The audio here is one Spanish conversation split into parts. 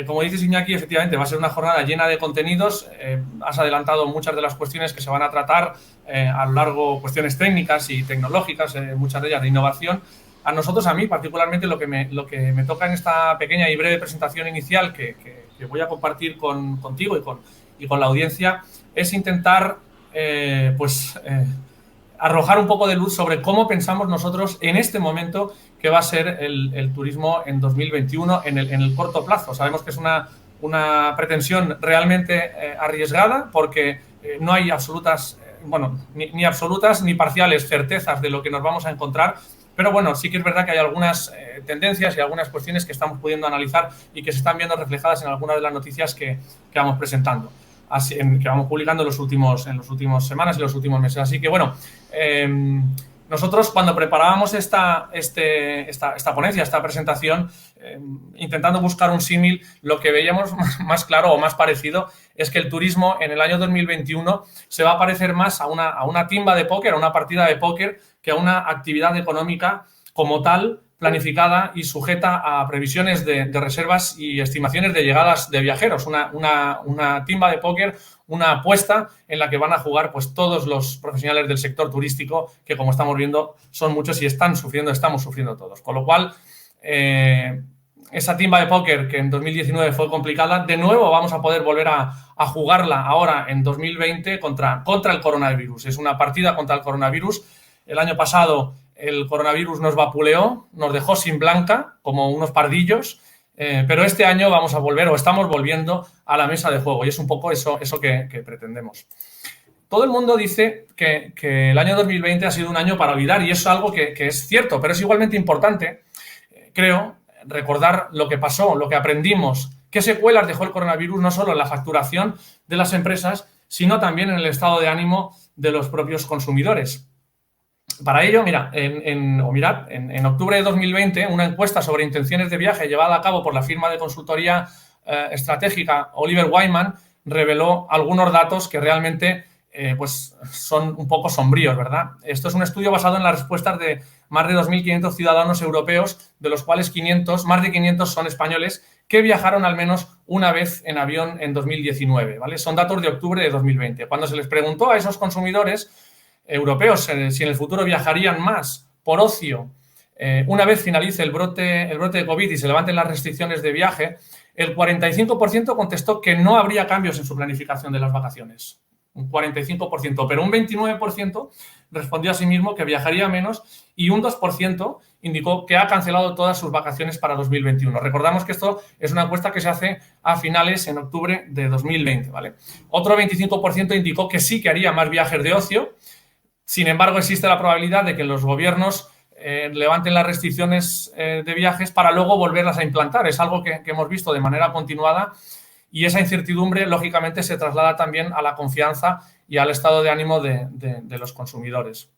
Como dices, Iñaki, efectivamente va a ser una jornada llena de contenidos. Has adelantado muchas de las cuestiones que se van a tratar a lo largo, cuestiones técnicas y tecnológicas, muchas de ellas de innovación. A mí particularmente, lo que me toca en esta pequeña y breve presentación inicial que voy a compartir contigo y con la audiencia es intentar arrojar un poco de luz sobre cómo pensamos nosotros en este momento que va a ser el turismo en 2021 en el corto plazo. Sabemos que es una pretensión realmente arriesgada porque no hay absolutas, ni absolutas ni parciales certezas de lo que nos vamos a encontrar. Pero bueno, sí que es verdad que hay algunas tendencias y algunas cuestiones que estamos pudiendo analizar y que se están viendo reflejadas en algunas de las noticias que vamos presentando, que vamos publicando en las últimas semanas y los últimos meses. Así que bueno, nosotros cuando preparábamos esta ponencia, esta presentación, intentando buscar un símil, lo que veíamos más claro o más parecido es que el turismo en el año 2021 se va a parecer más a una timba de póker, a una partida de póker, que a una actividad económica como tal, planificada y sujeta a previsiones de reservas y estimaciones de llegadas de viajeros. Una timba de póker, una apuesta en la que van a jugar pues todos los profesionales del sector turístico, que como estamos viendo son muchos y estamos sufriendo todos. Con lo cual, esa timba de póker que en 2019 fue complicada, de nuevo vamos a poder volver a jugarla ahora en 2020 contra el coronavirus. Es una partida contra el coronavirus. El año pasado el coronavirus nos vapuleó, nos dejó sin blanca, como unos pardillos, pero este año vamos a volver o estamos volviendo a la mesa de juego y es un poco eso que pretendemos. Todo el mundo dice que el año 2020 ha sido un año para olvidar y eso es algo que es cierto, pero es igualmente importante, creo, recordar lo que pasó, lo que aprendimos, qué secuelas dejó el coronavirus no solo en la facturación de las empresas, sino también en el estado de ánimo de los propios consumidores. Para ello, en octubre de 2020, una encuesta sobre intenciones de viaje llevada a cabo por la firma de consultoría estratégica Oliver Wyman reveló algunos datos que realmente son un poco sombríos, ¿verdad? Esto es un estudio basado en las respuestas de más de 2.500 ciudadanos europeos, de los cuales más de 500 son españoles, que viajaron al menos una vez en avión en 2019, ¿vale? Son datos de octubre de 2020. Cuando se les preguntó a esos consumidores europeos si en el futuro viajarían más por ocio una vez finalice el brote de COVID y se levanten las restricciones de viaje, el 45% contestó que no habría cambios en su planificación de las vacaciones. Un 45%, pero un 29% respondió a sí mismo que viajaría menos y un 2% indicó que ha cancelado todas sus vacaciones para 2021. Recordamos que esto es una encuesta que se hace a finales en octubre de 2020, ¿vale? Otro 25% indicó que sí que haría más viajes de ocio. Sin embargo, existe la probabilidad de que los gobiernos levanten las restricciones de viajes para luego volverlas a implantar. Es algo que hemos visto de manera continuada y esa incertidumbre, lógicamente, se traslada también a la confianza y al estado de ánimo de los consumidores.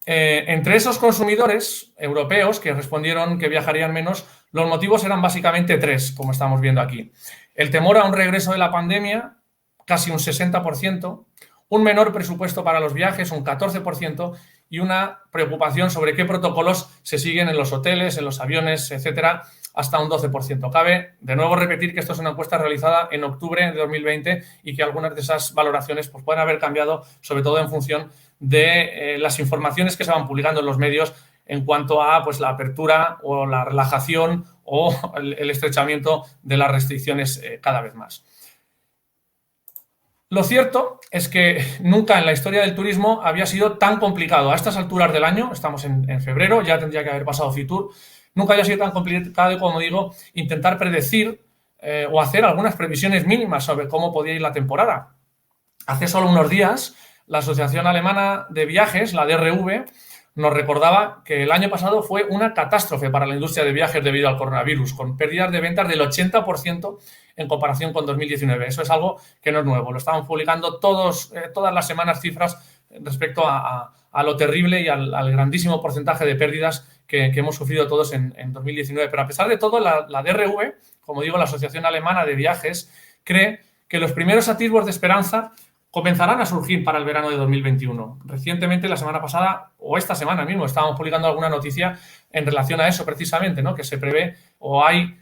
Entre esos consumidores europeos que respondieron que viajarían menos, los motivos eran básicamente tres, como estamos viendo aquí. El temor a un regreso de la pandemia, casi un 60%, un menor presupuesto para los viajes, un 14%, y una preocupación sobre qué protocolos se siguen en los hoteles, en los aviones, etcétera, hasta un 12%. Cabe de nuevo repetir que esto es una encuesta realizada en octubre de 2020 y que algunas de esas valoraciones pues, pueden haber cambiado, sobre todo en función de las informaciones que se van publicando en los medios en cuanto a pues, la apertura o la relajación o el estrechamiento de las restricciones cada vez más. Lo cierto es que nunca en la historia del turismo había sido tan complicado. A estas alturas del año, estamos en febrero, ya tendría que haber pasado Fitur, nunca había sido tan complicado, como digo, intentar predecir o hacer algunas previsiones mínimas sobre cómo podía ir la temporada. Hace solo unos días, la Asociación Alemana de Viajes, la DRV, nos recordaba que el año pasado fue una catástrofe para la industria de viajes debido al coronavirus, con pérdidas de ventas del 80% en comparación con 2019. Eso es algo que no es nuevo. Lo estamos publicando todas las semanas cifras respecto a lo terrible y al grandísimo porcentaje de pérdidas que hemos sufrido todos en 2019. Pero a pesar de todo, la DRV, como digo, la Asociación Alemana de Viajes, cree que los primeros atisbos de esperanza comenzarán a surgir para el verano de 2021. Recientemente, la semana pasada, o esta semana mismo, estábamos publicando alguna noticia en relación a eso precisamente, ¿no? Que se prevé o hay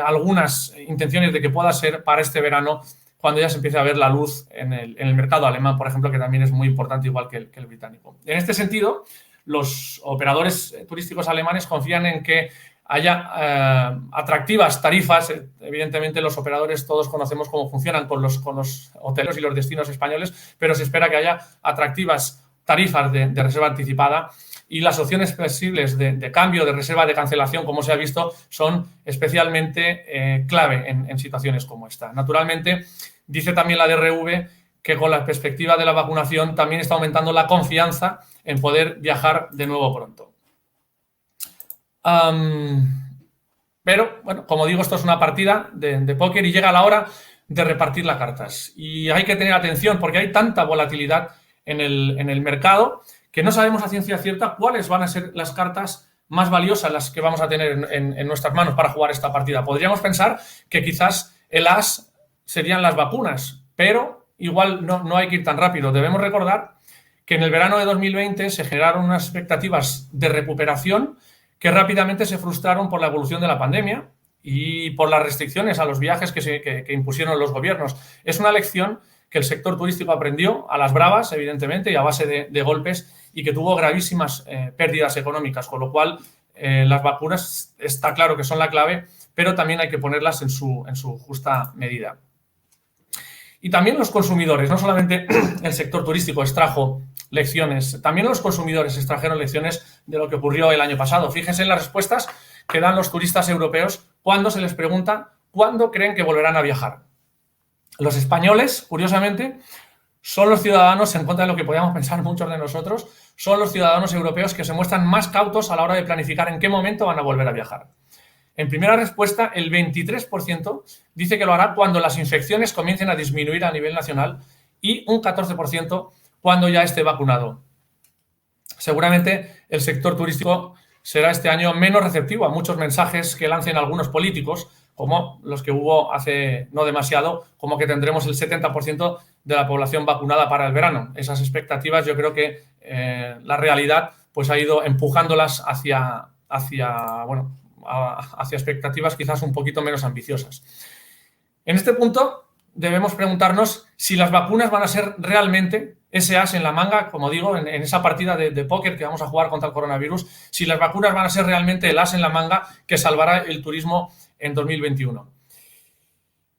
algunas intenciones de que pueda ser para este verano, cuando ya se empiece a ver la luz en el mercado alemán, por ejemplo, que también es muy importante, igual que el británico. En este sentido, los operadores turísticos alemanes confían en que haya atractivas tarifas. Evidentemente, los operadores todos conocemos cómo funcionan con los hoteles y los destinos españoles, pero se espera que haya atractivas tarifas de reserva anticipada, y las opciones flexibles de cambio, de reserva, de cancelación, como se ha visto, son especialmente clave en situaciones como esta. Naturalmente, dice también la DRV que con la perspectiva de la vacunación también está aumentando la confianza en poder viajar de nuevo pronto. Pero, bueno, como digo, esto es una partida de póker y llega la hora de repartir las cartas. Y hay que tener atención porque hay tanta volatilidad en el mercado que no sabemos a ciencia cierta cuáles van a ser las cartas más valiosas, las que vamos a tener en nuestras manos para jugar esta partida. Podríamos pensar que quizás el as serían las vacunas, pero igual no hay que ir tan rápido. Debemos recordar que en el verano de 2020 se generaron unas expectativas de recuperación que rápidamente se frustraron por la evolución de la pandemia y por las restricciones a los viajes que impusieron los gobiernos. Es una lección que el sector turístico aprendió a las bravas, evidentemente, y a base de golpes, y que tuvo gravísimas pérdidas económicas, con lo cual las vacunas está claro que son la clave, pero también hay que ponerlas en su justa medida. Y también los consumidores, no solamente el sector turístico extrajo lecciones, también los consumidores extrajeron lecciones de lo que ocurrió el año pasado. Fíjense en las respuestas que dan los turistas europeos cuando se les pregunta cuándo creen que volverán a viajar. Los españoles, curiosamente, son los ciudadanos, en contra de lo que podíamos pensar muchos de nosotros, son los ciudadanos europeos que se muestran más cautos a la hora de planificar en qué momento van a volver a viajar. En primera respuesta, el 23% dice que lo hará cuando las infecciones comiencen a disminuir a nivel nacional y un 14% cuando ya esté vacunado. Seguramente el sector turístico será este año menos receptivo a muchos mensajes que lancen algunos políticos, como los que hubo hace no demasiado, como que tendremos el 70% de la población vacunada para el verano. Esas expectativas, yo creo que la realidad pues ha ido empujándolas hacia expectativas quizás un poquito menos ambiciosas. En este punto debemos preguntarnos si las vacunas van a ser realmente ese as en la manga, como digo, en esa partida de póker que vamos a jugar contra el coronavirus, si las vacunas van a ser realmente el as en la manga que salvará el turismo en 2021.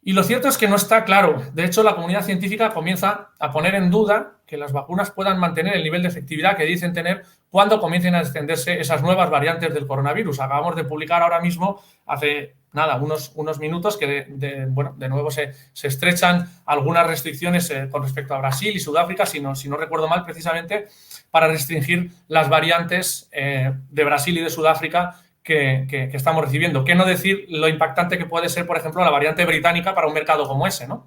Y lo cierto es que no está claro. De hecho, la comunidad científica comienza a poner en duda que las vacunas puedan mantener el nivel de efectividad que dicen tener cuando comiencen a extenderse esas nuevas variantes del coronavirus. Acabamos de publicar ahora mismo, hace nada, unos minutos, que de nuevo se estrechan algunas restricciones con respecto a Brasil y Sudáfrica, si no recuerdo mal, precisamente para restringir las variantes de Brasil y de Sudáfrica que estamos recibiendo. ¿Qué no decir lo impactante que puede ser, por ejemplo, la variante británica para un mercado como ese, ¿no?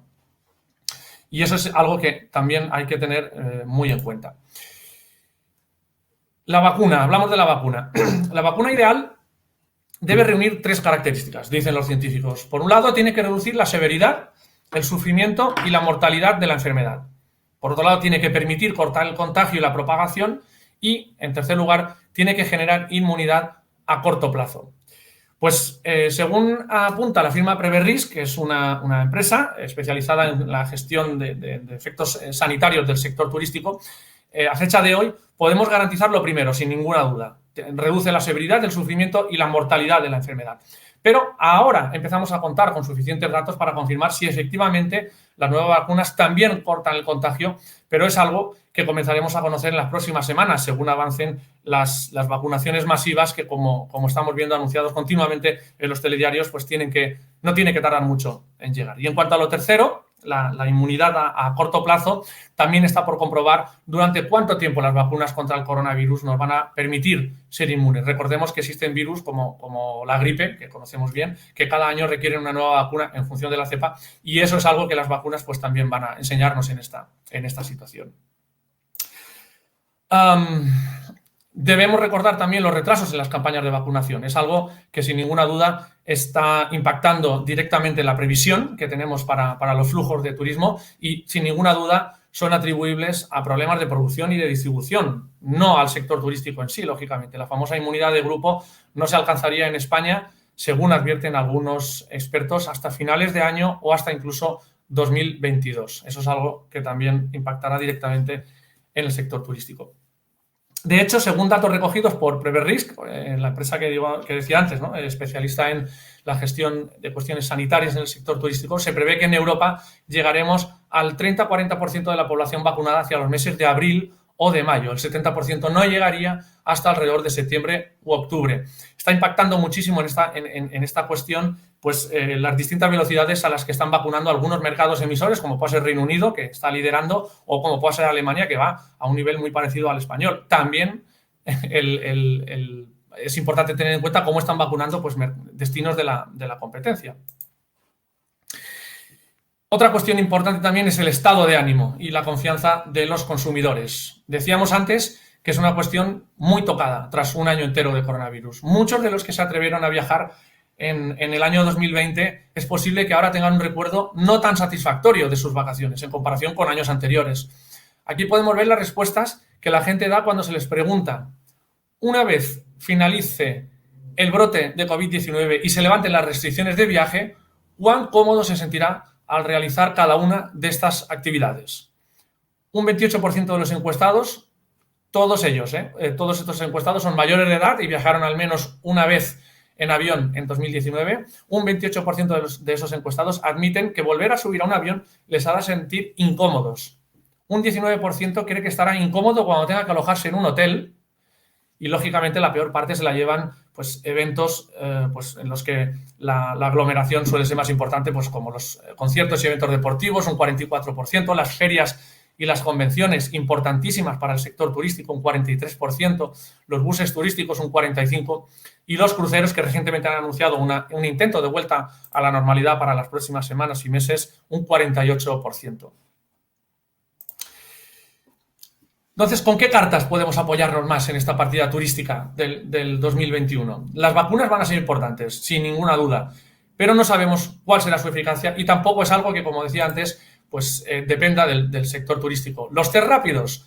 Y eso es algo que también hay que tener muy en cuenta. La vacuna, hablamos de la vacuna. La vacuna ideal debe reunir 3 características, dicen los científicos. Por un lado, tiene que reducir la severidad, el sufrimiento y la mortalidad de la enfermedad. Por otro lado, tiene que permitir cortar el contagio y la propagación. Y, en tercer lugar, tiene que generar inmunidad a corto plazo. Pues según apunta la firma Preverrisk, que es una empresa especializada en la gestión de efectos sanitarios del sector turístico, a fecha de hoy podemos garantizar lo primero, sin ninguna duda. Reduce la severidad, el sufrimiento y la mortalidad de la enfermedad. Pero ahora empezamos a contar con suficientes datos para confirmar si efectivamente las nuevas vacunas también cortan el contagio, pero es algo que comenzaremos a conocer en las próximas semanas, según avancen las vacunaciones masivas que, como estamos viendo anunciados continuamente en los telediarios, pues no tiene que tardar mucho en llegar. Y en cuanto a lo tercero, la inmunidad a corto plazo, también está por comprobar durante cuánto tiempo las vacunas contra el coronavirus nos van a permitir ser inmunes. Recordemos que existen virus como la gripe, que conocemos bien, que cada año requieren una nueva vacuna en función de la cepa, y eso es algo que las vacunas pues también van a enseñarnos en esta situación. Debemos recordar también los retrasos en las campañas de vacunación. Es algo que sin ninguna duda está impactando directamente en la previsión que tenemos para los flujos de turismo y sin ninguna duda son atribuibles a problemas de producción y de distribución, no al sector turístico en sí, lógicamente. La famosa inmunidad de grupo no se alcanzaría en España según advierten algunos expertos, hasta finales de año o hasta incluso 2022. Eso es algo que también impactará directamente en el sector turístico. De hecho, según datos recogidos por Preverrisk, la empresa que decía antes, ¿no?, especialista en la gestión de cuestiones sanitarias en el sector turístico, se prevé que en Europa llegaremos al 30-40% de la población vacunada hacia los meses de abril o de mayo. El 70% no llegaría hasta alrededor de septiembre u octubre. Está impactando muchísimo en esta cuestión pues, las distintas velocidades a las que están vacunando algunos mercados emisores, como puede ser Reino Unido, que está liderando, o como puede ser Alemania, que va a un nivel muy parecido al español. También es importante tener en cuenta cómo están vacunando pues, destinos de la competencia. Otra cuestión importante también es el estado de ánimo y la confianza de los consumidores. Decíamos antes que es una cuestión muy tocada tras un año entero de coronavirus. Muchos de los que se atrevieron a viajar en el año 2020 es posible que ahora tengan un recuerdo no tan satisfactorio de sus vacaciones en comparación con años anteriores. Aquí podemos ver las respuestas que la gente da cuando se les pregunta: una vez finalice el brote de COVID-19 y se levanten las restricciones de viaje, ¿cuán cómodo se sentirá al realizar cada una de estas actividades? Un 28% de los encuestados, todos ellos, todos estos encuestados son mayores de edad y viajaron al menos una vez en avión en 2019. Un 28% de esos encuestados admiten que volver a subir a un avión les hará sentir incómodos. Un 19% cree que estará incómodo cuando tenga que alojarse en un hotel. Y, lógicamente, la peor parte se la llevan pues, eventos pues, en los que la aglomeración suele ser más importante, pues, como los conciertos y eventos deportivos, un 44%, las ferias y las convenciones, importantísimas para el sector turístico, un 43%, los buses turísticos, un 45%, y los cruceros, que recientemente han anunciado un intento de vuelta a la normalidad para las próximas semanas y meses, un 48%. Entonces, ¿con qué cartas podemos apoyarnos más en esta partida turística del 2021? Las vacunas van a ser importantes, sin ninguna duda, pero no sabemos cuál será su eficacia y tampoco es algo que, como decía antes, pues dependa del sector turístico. Los test rápidos,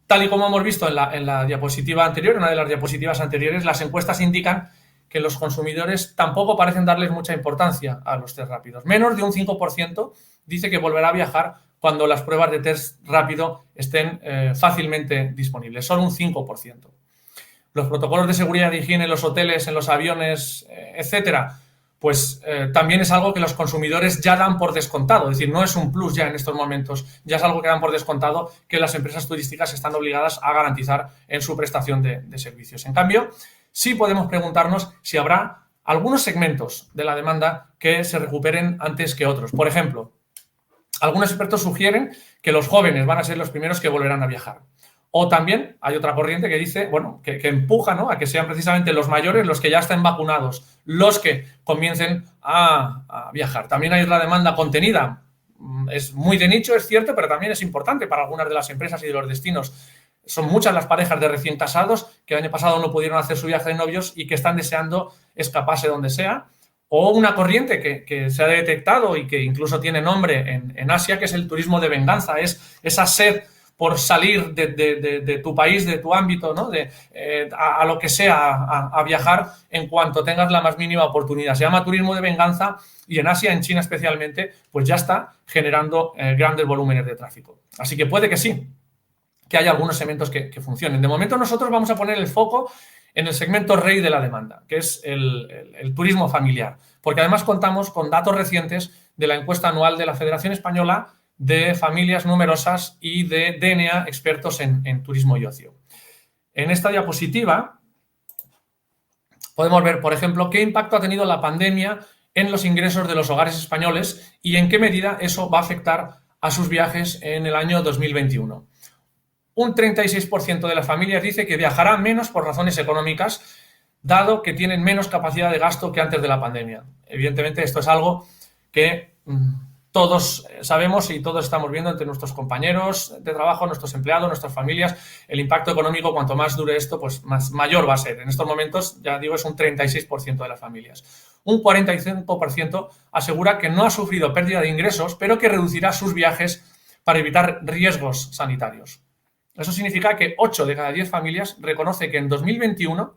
tal y como hemos visto en la diapositiva anterior, una de las diapositivas anteriores, las encuestas indican que los consumidores tampoco parecen darles mucha importancia a los test rápidos. Menos de un 5% dice que volverá a viajar cuando las pruebas de test rápido estén fácilmente disponibles, solo un 5%. Los protocolos de seguridad y higiene en los hoteles, en los aviones, etcétera, pues también es algo que los consumidores ya dan por descontado, es decir, no es un plus ya en estos momentos, ya es algo que dan por descontado que las empresas turísticas están obligadas a garantizar en su prestación de servicios. En cambio, sí podemos preguntarnos si habrá algunos segmentos de la demanda que se recuperen antes que otros. Por ejemplo, algunos expertos sugieren que los jóvenes van a ser los primeros que volverán a viajar. O también hay otra corriente que dice, bueno, que empuja, ¿no?, a que sean precisamente los mayores, los que ya estén vacunados, los que comiencen a viajar. También hay otra demanda contenida. Es muy de nicho, es cierto, pero también es importante para algunas de las empresas y de los destinos. Son muchas las parejas de recién casados que el año pasado no pudieron hacer su viaje de novios y que están deseando escaparse donde sea. O una corriente que se ha detectado y que incluso tiene nombre en Asia, que es el turismo de venganza. Es esa sed por salir de tu país, de tu ámbito, ¿no?, a lo que sea, a viajar en cuanto tengas la más mínima oportunidad. Se llama turismo de venganza y en Asia, en China especialmente, pues ya está generando grandes volúmenes de tráfico. Así que puede que sí, que haya algunos segmentos que funcionen. De momento nosotros vamos a poner el foco en el segmento rey de la demanda, que es el turismo familiar, porque además contamos con datos recientes de la encuesta anual de la Federación Española de Familias Numerosas y de DNA, expertos en turismo y ocio. En esta diapositiva podemos ver, por ejemplo, qué impacto ha tenido la pandemia en los ingresos de los hogares españoles y en qué medida eso va a afectar a sus viajes en el año 2021. Un 36% de las familias dice que viajará menos por razones económicas, dado que tienen menos capacidad de gasto que antes de la pandemia. Evidentemente, esto es algo que todos sabemos y todos estamos viendo entre nuestros compañeros de trabajo, nuestros empleados, nuestras familias. El impacto económico, cuanto más dure esto, pues mayor va a ser. En estos momentos, ya digo, es un 36% de las familias. Un 45% asegura que no ha sufrido pérdida de ingresos, pero que reducirá sus viajes para evitar riesgos sanitarios. Eso significa que 8 de cada 10 familias reconoce que en 2021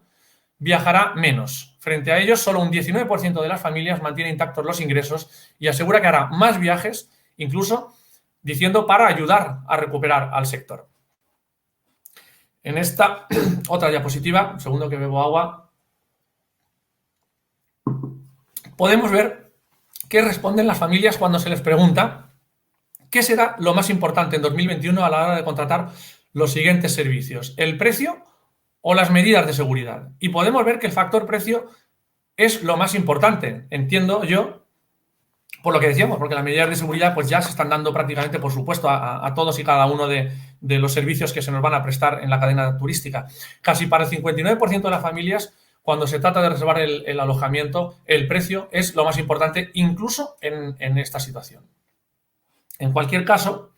viajará menos. Frente a ellos, solo un 19% de las familias mantiene intactos los ingresos y asegura que hará más viajes, incluso diciendo para ayudar a recuperar al sector. En esta otra diapositiva, un segundo que bebo agua, podemos ver qué responden las familias cuando se les pregunta qué será lo más importante en 2021 a la hora de contratar los siguientes servicios: el precio o las medidas de seguridad. Y podemos ver que el factor precio es lo más importante, entiendo yo, por lo que decíamos, porque las medidas de seguridad pues ya se están dando prácticamente, por supuesto, a todos y cada uno de los servicios que se nos van a prestar en la cadena turística. Casi para el 59% de las familias, cuando se trata de reservar el alojamiento, el precio es lo más importante, incluso en esta situación. En cualquier caso,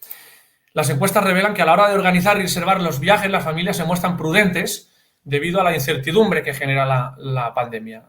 las encuestas revelan que a la hora de organizar y reservar los viajes, las familias se muestran prudentes debido a la incertidumbre que genera la pandemia.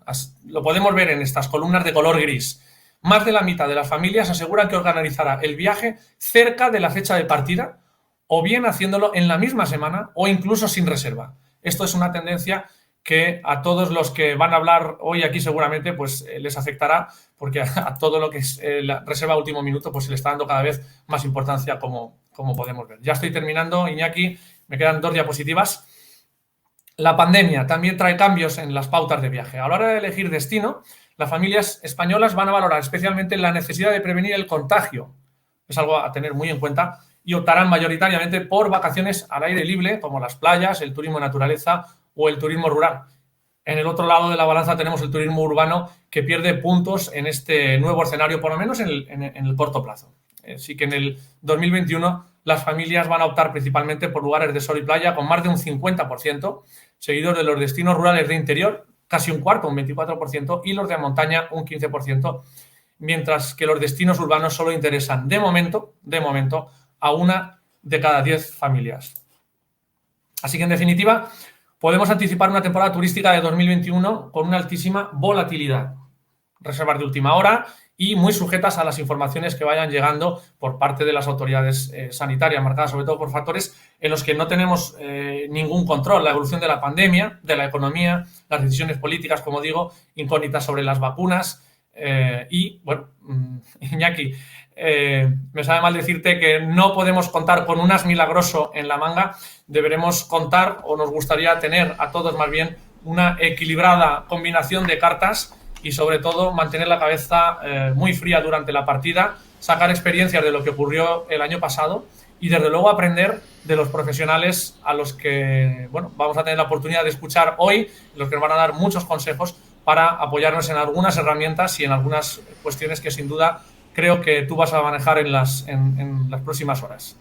Lo podemos ver en estas columnas de color gris. Más de la mitad de las familias aseguran que organizará el viaje cerca de la fecha de partida o bien haciéndolo en la misma semana o incluso sin reserva. Esto es una tendencia que a todos los que van a hablar hoy aquí seguramente pues les afectará, porque a todo lo que es la reserva a último minuto pues se le está dando cada vez más importancia, como podemos ver. Ya estoy terminando, Iñaki, me quedan 2 diapositivas. La pandemia también trae cambios en las pautas de viaje. A la hora de elegir destino, las familias españolas van a valorar especialmente la necesidad de prevenir el contagio. Es algo a tener muy en cuenta, y optarán mayoritariamente por vacaciones al aire libre, como las playas, el turismo de naturaleza o el turismo rural. En el otro lado de la balanza tenemos el turismo urbano, que pierde puntos en este nuevo escenario, por lo menos en el corto plazo. Así que en el 2021 las familias van a optar principalmente por lugares de sol y playa, con más de un 50%, seguidos de los destinos rurales de interior, casi un cuarto, un 24%, y los de montaña, un 15%, mientras que los destinos urbanos solo interesan, de momento, a 1 de cada 10 familias. Así que, en definitiva, podemos anticipar una temporada turística de 2021 con una altísima volatilidad, reservas de última hora y muy sujetas a las informaciones que vayan llegando por parte de las autoridades sanitarias, marcadas sobre todo por factores en los que no tenemos ningún control: la evolución de la pandemia, de la economía, las decisiones políticas, como digo, incógnitas sobre las vacunas y, bueno, Iñaki, me sabe mal decirte que no podemos contar con un as milagroso en la manga. Deberemos contar, o nos gustaría tener a todos más bien, una equilibrada combinación de cartas y, sobre todo, mantener la cabeza muy fría durante la partida, sacar experiencias de lo que ocurrió el año pasado y, desde luego, aprender de los profesionales a los que vamos a tener la oportunidad de escuchar hoy, los que nos van a dar muchos consejos para apoyarnos en algunas herramientas y en algunas cuestiones que, sin duda, creo que tú vas a manejar en las próximas horas.